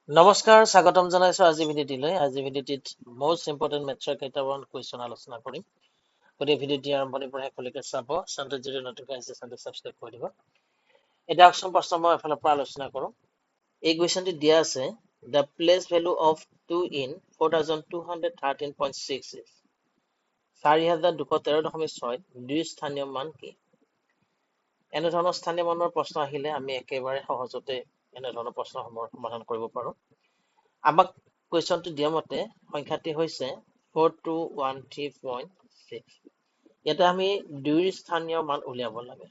নমস্কাৰ স্বাগতম জনাইছো আজি ভিডিঅ'টিলৈ। আজি ভিডিঅ'টিত মোষ্ট ইম্পৰ্টেণ্ট মেথছৰ কেইটামান কুৱেশ্যন আলোচনা কৰিম। গতিকে ভিডিঅ'টি আৰম্ভণিৰ পৰা শেষলৈকে চাব। চেনেলটো যদি নতুন আছে চেনেলটো ছাবস্ক্ৰাইব কৰি দিব। এতিয়া অপশ্যন প্ৰশ্ন মই এফালৰ পৰা আলোচনা কৰোঁ। এই কুৱেশ্যনটি দিয়া আছে the place value of 2 in 4213.6 is 4213.6 দুই স্থানীয় মান কি? এনেধৰণৰ স্থানীয় মানৰ প্ৰশ্ন আহিলে আমি একেবাৰে সহজতে এনেধৰণৰ প্ৰশ্নসমূহৰ সমাধান কৰিব পাৰোঁ। আমাক কুৱেশ্যনটো দিয়া মতে সংখ্যাটি হৈছে 4213.6। ইয়াতে আমি দুইৰ স্থানীয় মান উলিয়াব লাগে।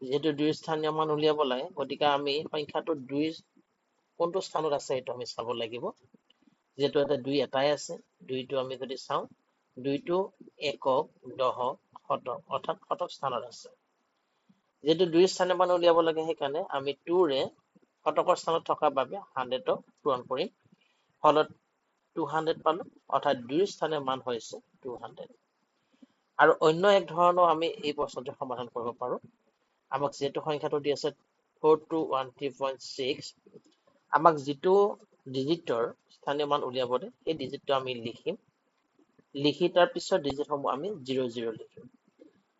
যিহেতু দুইৰ স্থানীয় মান উলিয়াব লাগে, গতিকে আমি সংখ্যাটো দুইৰ কোনটো স্থানত আছে সেইটো আমি চাব লাগিব। যিহেতু এটা দুই এটাই আছে, দুইটো আমি যদি চাওঁ, দুইটো একক, দশক, শতক অৰ্থাৎ শতক স্থানত আছে। যেহেতু দুই স্থানীয় মান উলিয়াব লাগে, সেইকাৰণে আমি 2ৰে শতকৰ স্থানত থকাৰ বাবে 100ক পূৰণ কৰিম। ফলত 200 পালো, অৰ্থাৎ দুই স্থানীয় মান হৈছে 200। আৰু অন্য এক ধৰণৰ আমি এই প্ৰশ্নটো সমাধান কৰিব পাৰো। আমাক যিহেতু সংখ্যাটো দি আছে 4213.6, আমাক যিটো ডিজিটৰ স্থানীয় মান উলিয়াব দিয়ে সেই ডিজিটটো আমি লিখিম। লিখি তাৰ পিছত ডিজিটসমূহ আমি 00 লিখিম।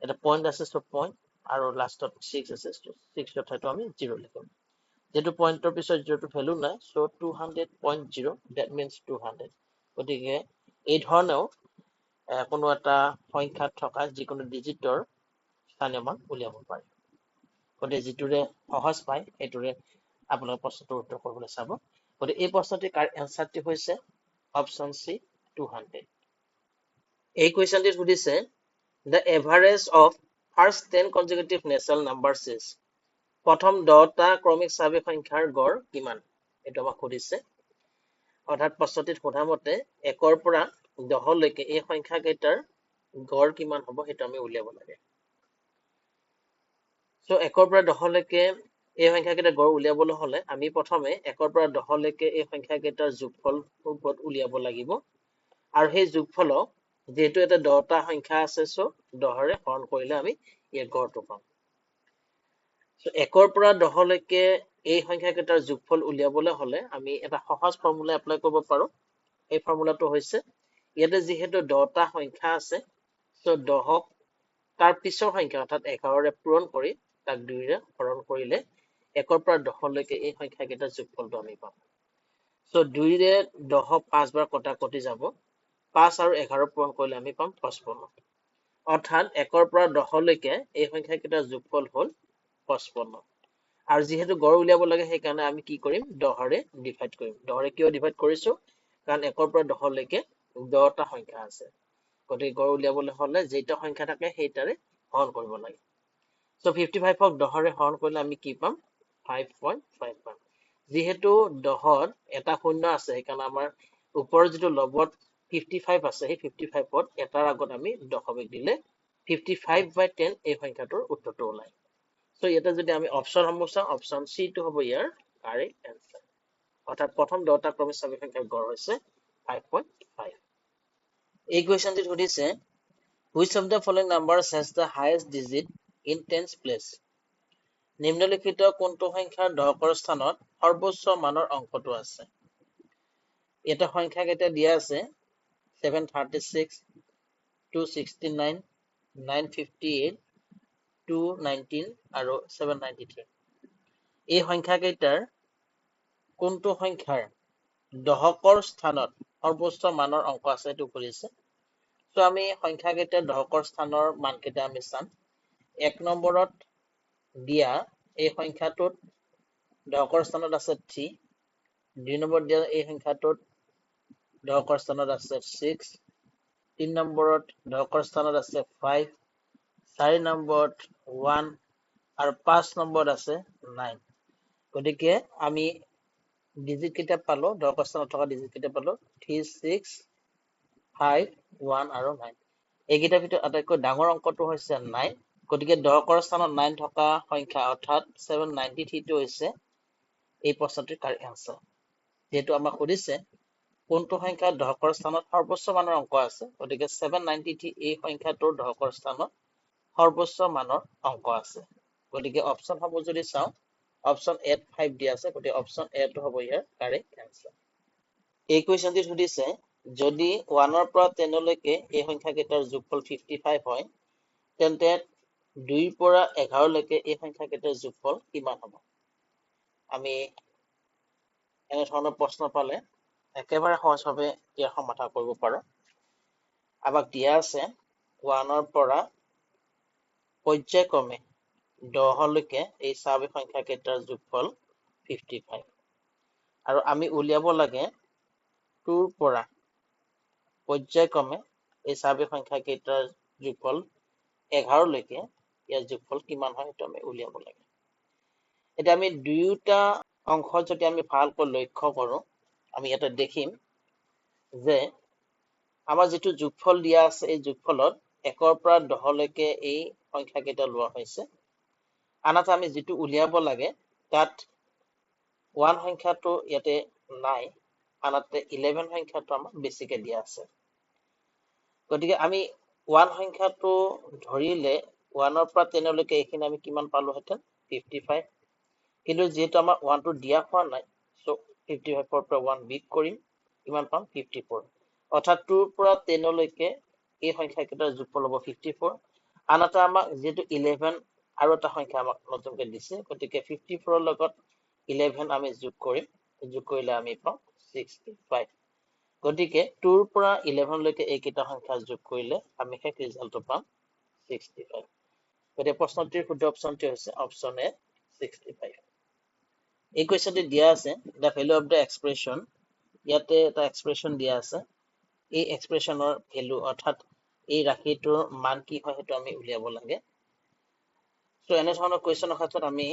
এটা পইণ্ট আছে, সব পইণ্ট, আৰু লাষ্টত 6 আছে, 6ৰ ঠাইতো আমি 0 লিখিম। যেহেতু পইণ্টৰ পিছত যিহেতু ভেলু নাই, চ' 200.0 ডেট মিনছ 200। গতিকে এই ধৰণেও কোনো এটা সংখ্যাত থকা যিকোনো ডিজিটৰ স্থানীয় মান উলিয়াব পাৰি। গতিকে যিটোৰে সহজ পায় সেইটোৰে আপোনালোকে প্ৰশ্নটোৰ উত্তৰ কৰিবলৈ চাব। গতিকে এই প্ৰশ্নটিৰ এনচাৰটি হৈছে অপশ্যন চি 200। এই কুৱেশ্যনটিত সুধিছে the average of first 10 consecutive natural numbers is প্ৰথম 10টা ক্ৰমিক স্বাভাৱিক সংখ্যাৰ গড় কিমান? এইটো আমাক সুধিছে। অৰ্থাৎ প্ৰশ্নটিত সোধা মতে 1ৰ পৰা 10লৈকে এই সংখ্যা কেইটাৰ গড় কিমান হ'ব সেইটো আমি উলিয়াব লাগে। চ' 1ৰ পৰা 10লৈকে এই সংখ্যা কেইটাৰ গড় উলিয়াবলৈ হ'লে আমি প্ৰথমে 1ৰ পৰা 10লৈকে এই সংখ্যা কেইটাৰ যোগফল উলিয়াব লাগিব। আৰু সেই যোগফলক যেহেতু এটা 10টা সংখ্যা আছে, চ' 10ৰে হৰণ কৰিলে আমি ইয়াৰ গড়টো পাম। চ' 1ৰ পৰা 10লৈকে এই সংখ্যা কেইটাৰ যোগফল উলিয়াবলৈ হ'লে আমি এটা সহজ ফৰ্মুলা এপ্লাই কৰিব পাৰো। এই ফৰ্মুলাটো হৈছে, ইয়াতে যিহেতু 10টা সংখ্যা আছে, চ' 10ক তাৰ পিছৰ সংখ্যা অৰ্থাৎ 11ৰে পূৰণ কৰি তাক 2ৰে হৰণ কৰিলে 1ৰ পৰা 10লৈকে এই সংখ্যা কেইটাৰ যোগফলটো আমি পাম। চ' 2ৰে 10ক 5 বাৰ কটাকটি যাব, 5 আৰু 11 পূৰণ কৰিলে আমি পাম 55। অৰ্থাৎ 1ৰ পৰা 10লৈকে এই সংখ্যা কেইটাৰ যোগফল হ'ল 55। আৰু যিহেতু গড় উলিয়াব লাগে, সেইকাৰণে আমি কি কৰিম, 10ৰে ডিভাইড কৰিম। 10ৰে কিয় ডিভাইড কৰিছো, কাৰণ 1ৰ পৰা 10লৈকে 10টা সংখ্যা আছে। গতিকে গড় উলিয়াবলৈ হ'লে যেইটা সংখ্যা থাকে সেইটাৰে হৰণ কৰিব লাগে। চ' 55ক 10ৰে হৰণ কৰিলে আমি কি পাম, 5.5 পাম। যিহেতু 10ত এটা শূন্য আছে, সেইকাৰণে আমাৰ ওপৰৰ যিটো লবত 55 আছে, সেই 55ত এটাৰ আগত আমি দশমিক দিলে 55/10 এই সংখ্যাটোৰ উত্তৰটো ওলায়। চ' ইয়াতে যদি আমি অপশ্যনসমূহ চাওঁ, অপশ্যন চি টো হ'ব ইয়াৰ কাৰেক্ট এনচাৰ। অৰ্থাৎ প্ৰথম 10টা ক্ৰমিক স্বাভাৱিক সংখ্যাৰ গড় হৈছে 5.5। এই কুৱেশ্যনটিত সুধিছে which of the following numbers has the highest digit in tens place? নিম্নলিখিত কোনটো সংখ্যাৰ দশকৰ স্থানত সৰ্বোচ্চ মানৰ অংকটো আছে? এটা সংখ্যা কেইটা দিয়া আছে 736, 269, 958, 219 আৰু 793। এই সংখ্যা কেইটাৰ কোনটো সংখ্যাৰ দশকৰ স্থানত সৰ্বোচ্চ মানৰ অংক আছে এইটো সুধিছে। চ' আমি সংখ্যা কেইটাৰ দশকৰ স্থানৰ মান কেইটা আমি চাম। 1 নম্বৰত দিয়া এই সংখ্যাটোত দশকৰ স্থানত আছে 3, 2 নম্বৰত দিয়া এই সংখ্যাটোত দশকৰ স্থানত আছে 6, 3 নম্বৰত দশকৰ স্থানত আছে 5, 4 নম্বৰত 1 আৰু 5 নম্বৰত আছে 9। গতিকে আমি ডিজিট কেইটা পালো, দশকৰ স্থানত থকা ডিজিট কেইটা পালো 3, 6, 5, 1 আৰু 9। এইকেইটাৰ ভিতৰত আটাইতকৈ ডাঙৰ অংকটো হৈছে 9। গতিকে দশকৰ স্থানত 9 থকা সংখ্যা অৰ্থাৎ 793 টো হৈছে এই প্ৰশ্নটিৰ কাৰেক্ট এনচাৰ। যেহেতু আমাক সুধিছে কোনটো সংখ্যা দশকৰ স্থানত সৰ্বোচ্চ মানৰ অংক আছে, গতিকে 793 এই সংখ্যাটোৰ দশকৰ স্থানত সৰ্বোচ্চ মানৰ অংক আছে। গতিকে অপশ্যনসমূহ যদি চাওঁ, অপশ্যন এ 5 দিয়া আছে, গতিকে অপশ্যন এ টো হ'ব ইয়াৰ কাৰেক্ট এনসাৰ। এই কুৱেশ্যনটিত সুধিছে যদি 1 ৰ পৰা 10 লৈকে এই সংখ্যা কেইটাৰ যোগফল 55 হয় তেন্তে 2 ৰ পৰা 11 লৈকে এই সংখ্যা কেইটাৰ যোগফল কিমান হ'ব? আমি এনে ধৰণৰ প্ৰশ্ন পালে একেবাৰে সহজভাৱে ইয়াৰ সমাধান কৰিব পাৰো। আমাক দিয়া আছে 1 ৰ পৰা পৰ্যায়ক্ৰমে 10 লৈকে এই স্বাভাৱিক সংখ্যা কেইটাৰ যোগফল 55 আৰু আমি উলিয়াব লাগে 2 ৰ পৰা পৰ্যায়ক্ৰমে এই স্বাভাৱিক সংখ্যা কেইটাৰ যোগফল 11 লৈকে ইয়াৰ যোগফল কিমান হয় সেইটো আমি উলিয়াব লাগে। এতিয়া আমি দুয়োটা অংশ যদি আমি ভালকৈ লক্ষ্য কৰো আমি ইয়াতে দেখিম যে আমাৰ যিটো যোগফল দিয়া আছে এই যোগফলত 1 ৰ পৰা 10 লৈকে এই সংখ্যা কেইটা লোৱা হৈছে। আনহাতে আমি যিটো উলিয়াব লাগে তাত 1 সংখ্যাটো ইয়াতে নাই, আনহাতে 11 সংখ্যাটো আমাক বেছিকে দিয়া আছে। গতিকে আমি 1 সংখ্যাটো ধৰিলে 1 ৰ পৰা 10 লৈকে এইখিনি আমি কিমান পালোহেঁতেন 55, কিন্তু যেহেতু আমাৰ 1 টো দিয়া হোৱা নাই সো 55 ৰ পৰা 1 বিয়োগ কৰিম, কিমান পাম 54, অৰ্থাৎ 2 ৰ পৰা 10 লৈকে এই সংখ্যা কেইটাৰ যোগফল হ'ব 54। আনহাতে আমাক যেহেতু 11 আৰু এটা সংখ্যা আমাক নতুনকৈ দিছে, গতিকে 54 ৰ লগত 11 আমি যোগ কৰিম, যোগ কৰিলে আমি পাম 65। গতিকে 2 ৰ পৰা 11 লৈকে এইকেইটা সংখ্যা যোগ কৰিলে আমি শেষ ৰিজাল্টটো পাম 65। গতিকে প্ৰশ্নটিৰ শুদ্ধ অপশ্যনটি হৈছে অপশ্যন এ 65। এই কুৱেশ্যনটি দিয়া আছে the value of the expression, ইয়াতে এটা এক্সপ্ৰেছন দিয়া আছে, এই এক্সপ্ৰেছনৰ ভেলু অৰ্থাৎ এই ৰাশিটোৰ মান কি হয় সেইটো আমি উলিয়াব লাগে। সো এনে ধৰণৰ কুৱেশ্যনৰ ক্ষেত্ৰত আমি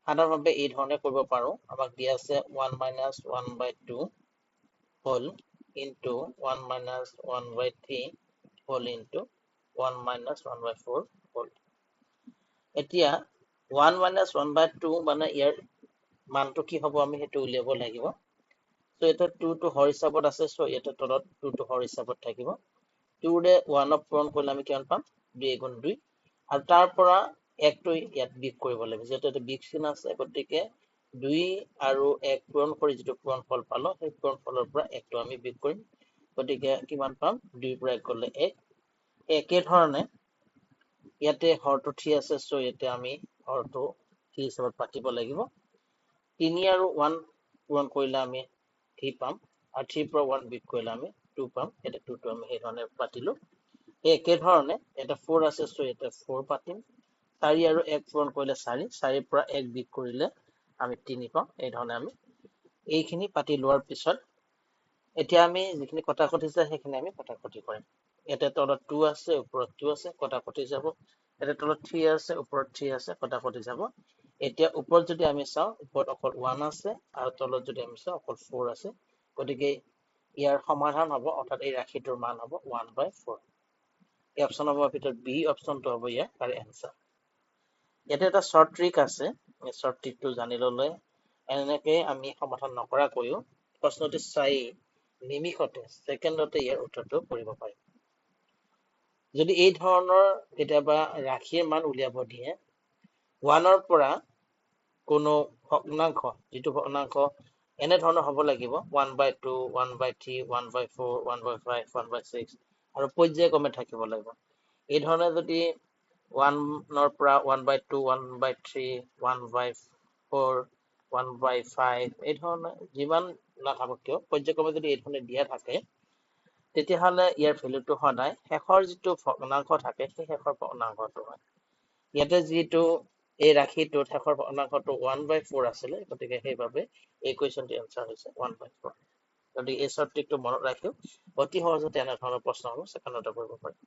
সাধাৰণভাৱে এই ধৰণে কৰিব পাৰো। আমাক দিয়া আছে 1 minus 1/2 whole into 1 minus 1/3 whole into 1 minus 1/4 whole। এতিয়া 1 minus 1/2 মানে ইয়াৰ মানটো কি হ'ব আমি সেইটো উলিয়াব লাগিব। সো এটা 2 টো হৰ হিচাপত আছে, সো এটা তলত 2 টো হৰ হিচাপত থাকিব। 2 ৰে 1 ক পূৰণ কৰিলে আমি কিমান পাম 2 গুণ 2, আৰু তাৰ পৰা 1 টো ইয়াত বিয়োগ কৰিব লাগিব, যেহেতু এটা বিয়োগ চিন আছে, গতিকে 2 আৰু 1 পূৰণ কৰি যিটো পূৰণফল পালো সেই পূৰণফলৰ পৰা 1 টো আমি বিয়োগ কৰিম, গতিকে কিমান পাম 2 ৰ পৰা 1 গ'লে 1। একে ধৰণে ইয়াতে হৰটো 3 আছে, সো ইয়াতে আমি হৰটো 3 হিচাপত পাতিব লাগিব। 3 আৰু 1 পূৰণ কৰিলে আমি 3 পাম, আৰু 3 পৰা 1 বিয়োগ কৰিলে আমি 2 পাম, এটা 2 টো আমি সেই ধৰণে পাতিলো। একে ধৰণে এটা 4 আছে, সো এটা 4 পাতিম। 4 আৰু 1 পূৰণ কৰিলে 4, 4 পৰা 1 বিয়োগ কৰিলে আমি 3 পাম। এই ধৰণে আমি এইখিনি পাতি লোৱাৰ পিছত এতিয়া আমি যিখিনি কটাকটি আছে সেইখিনি আমি কটাকটি কৰিম। এটা তলত 2 আছে, ওপৰত 2 আছে, কটাকটি যাব। এটা তলত 3 আছে, ওপৰত 3 আছে, কটাকটি যাব। এতিয়া ওপৰত যদি আমি চাওঁ ওপৰত অকল 1 আছে, আৰু তলত যদি আমি চাওঁ অকল 4 আছে, গতিকে ইয়াৰ সমাধান হ'ব, অৰ্থাৎ এই ৰাশিটোৰ মান হ'ব 1/4। এই অপশ্যনৰ ভিতৰত বি অপশ্যনটো হ'ব ইয়াৰ কাৰেক্ট এনসাৰ। ইয়াতে এটা শৰ্ট ট্ৰিক আছে, এই শৰ্ট ট্ৰিকটো জানি ল'লে এনেকৈ আমি সমাধান নকৰাকৈও প্ৰশ্নটি চাই নিমিষতে ছেকেণ্ডতে ইয়াৰ উত্তৰটো কৰিব পাৰিম। যদি এই ধৰণৰ কেতিয়াবা ৰাশিৰ মান উলিয়াব দিয়ে 1 ৰ পৰা কোনো ভগ্নাংশ, যিটো ভগ্নাংশ এনে ধৰণৰ হ'ব লাগিব 1/2, 1/3, 1/4, 1/5, 1/6 আৰু পৰ্যায়ক্ৰমে থাকিব লাগিব। এই ধৰণে যদি 1 ৰ পৰা 1/2, 1/3, 1/4, 1/5 এই ধৰণে যিমান নাথাকক কিয় পৰ্যায়ক্ৰমে যদি এই ধৰণে দিয়া থাকে, তেতিয়াহ'লে ইয়াৰ ভেলুটো সদায় শেষৰ যিটো ভগ্নাংশ থাকে সেই শেষৰ ভগ্নাংশটো হয়। ইয়াতে যিটো এই ৰাশিটোত শেষৰ ভগ্নাংশটো 1/4 আছিলে, গতিকে সেইবাবে এই কুৱেশ্যনটিৰ এনসাৰ হৈছে 1/4। গতিকে এই শৰ্ট ট্ৰিকটো মনত ৰাখিও অতি সহজতে এনে ধৰণৰ প্ৰশ্নসমূহ ছেকেণ্ডতে কৰিব পাৰি।